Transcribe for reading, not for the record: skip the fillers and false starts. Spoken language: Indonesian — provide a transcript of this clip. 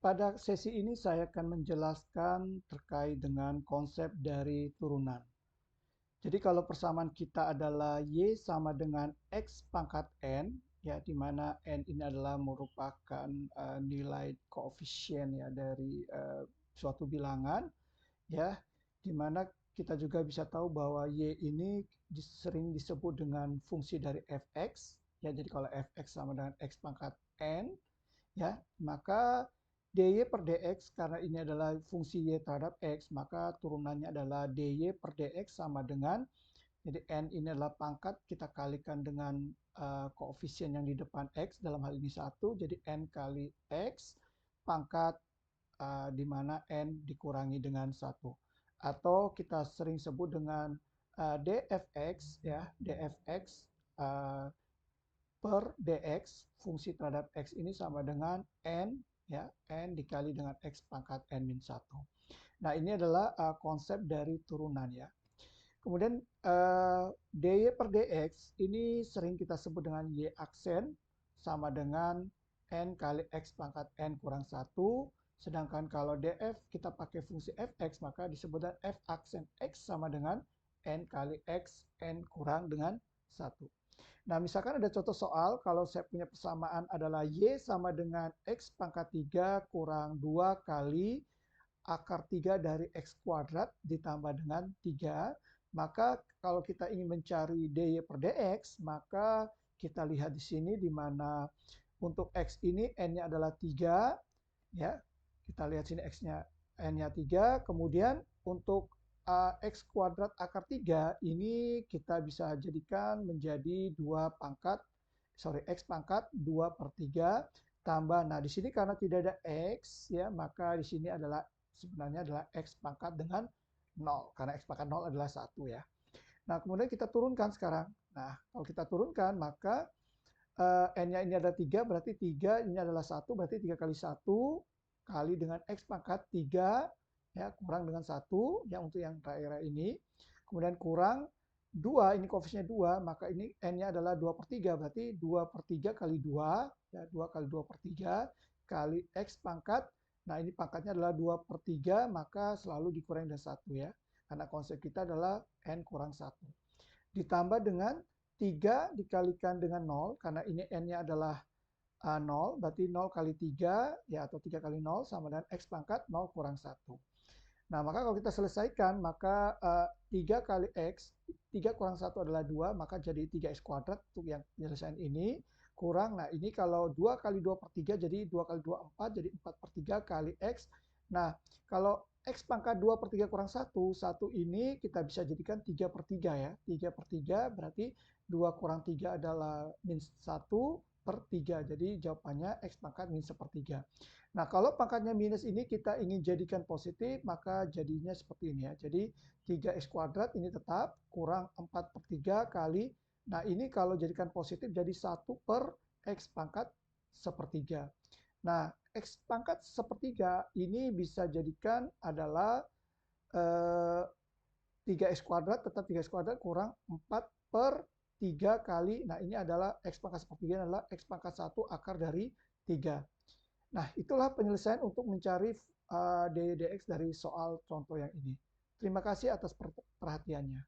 Pada sesi ini saya akan menjelaskan terkait dengan konsep dari turunan. Jadi kalau persamaan kita adalah Y sama dengan X pangkat N, ya di mana N ini adalah merupakan nilai koefisien ya dari suatu bilangan, ya di mana kita juga bisa tahu bahwa Y ini sering disebut dengan fungsi dari fx, ya jadi kalau fx sama dengan X pangkat N, ya maka dy per dx karena ini adalah fungsi y terhadap x, maka turunannya adalah dy per dx sama dengan, jadi n ini adalah pangkat kita kalikan dengan koefisien yang di depan x, dalam hal ini 1, jadi n kali x pangkat di mana n dikurangi dengan 1, atau kita sering sebut dengan dfx, ya dfx per dx fungsi terhadap x ini sama dengan n, ya n dikali dengan x pangkat n min 1. Nah ini adalah konsep dari turunan ya. Kemudian dy per dx ini sering kita sebut dengan y aksen sama dengan n kali x pangkat n kurang 1. Sedangkan kalau df kita pakai fungsi fx maka disebut dengan f aksen x sama dengan n kali x n kurang dengan 1. Nah, misalkan ada contoh soal, kalau saya punya persamaan adalah Y sama dengan X pangkat 3 kurang 2 kali akar 3 dari X kuadrat ditambah dengan 3, maka kalau kita ingin mencari dy per dx, maka kita lihat di sini di mana untuk X ini N-nya adalah 3, ya. Kita lihat sini X-nya, N-nya 3, kemudian untuk X kuadrat akar 3 ini kita bisa jadikan menjadi 2 pangkat, X pangkat 2 per 3 tambah, nah di sini karena tidak ada X ya, maka di sini adalah sebenarnya adalah X pangkat dengan 0, karena X pangkat 0 adalah 1 ya. Nah kemudian kita turunkan sekarang, nah kalau kita turunkan maka N-nya ini ada 3, berarti 3 ini adalah 1, berarti 3 kali 1 kali dengan X pangkat 3, ya kurang dengan 1 ya untuk yang daerah ini, kemudian kurang 2, ini koefisiennya 2, maka ini N-nya adalah 2 per 3, berarti 2 per 3 kali 2, ya 2 kali 2 per 3 kali X pangkat, nah ini pangkatnya adalah 2 per 3, maka selalu dikurangi dengan 1 ya, karena konsep kita adalah N kurang 1. Ditambah dengan 3 dikalikan dengan 0, karena ini N-nya adalah 0, berarti 0 kali 3, ya atau 3 kali 0 sama dengan X pangkat 0 kurang 1. Nah, maka kalau kita selesaikan, maka 3 kali X, 3 kurang 1 adalah 2, maka jadi 3X kuadrat untuk yang penyelesaian ini, kurang, nah ini kalau 2 kali 2 per 3, jadi 2 kali 2, 4, jadi 4 per 3 kali X. Nah, kalau X pangkat 2 per 3 kurang 1, 1 ini kita bisa jadikan 3 per 3 ya. 3 per 3 berarti 2 kurang 3 adalah min 1 per 3. Jadi jawabannya X pangkat min 1/3. Nah, kalau pangkatnya minus ini kita ingin jadikan positif, maka jadinya seperti ini ya. Jadi 3X kuadrat ini tetap kurang 4 per 3 kali. Nah, ini kalau jadikan positif jadi 1 per X pangkat 1/3. Nah, X pangkat 1/3 ini bisa jadikan adalah 3X kuadrat, tetap 3X kuadrat kurang 4 per 3 kali, nah ini adalah X pangkat 1/3 adalah X pangkat 1 akar dari 3. Nah, itulah penyelesaian untuk mencari dy dx dari soal contoh yang ini. Terima kasih atas perhatiannya.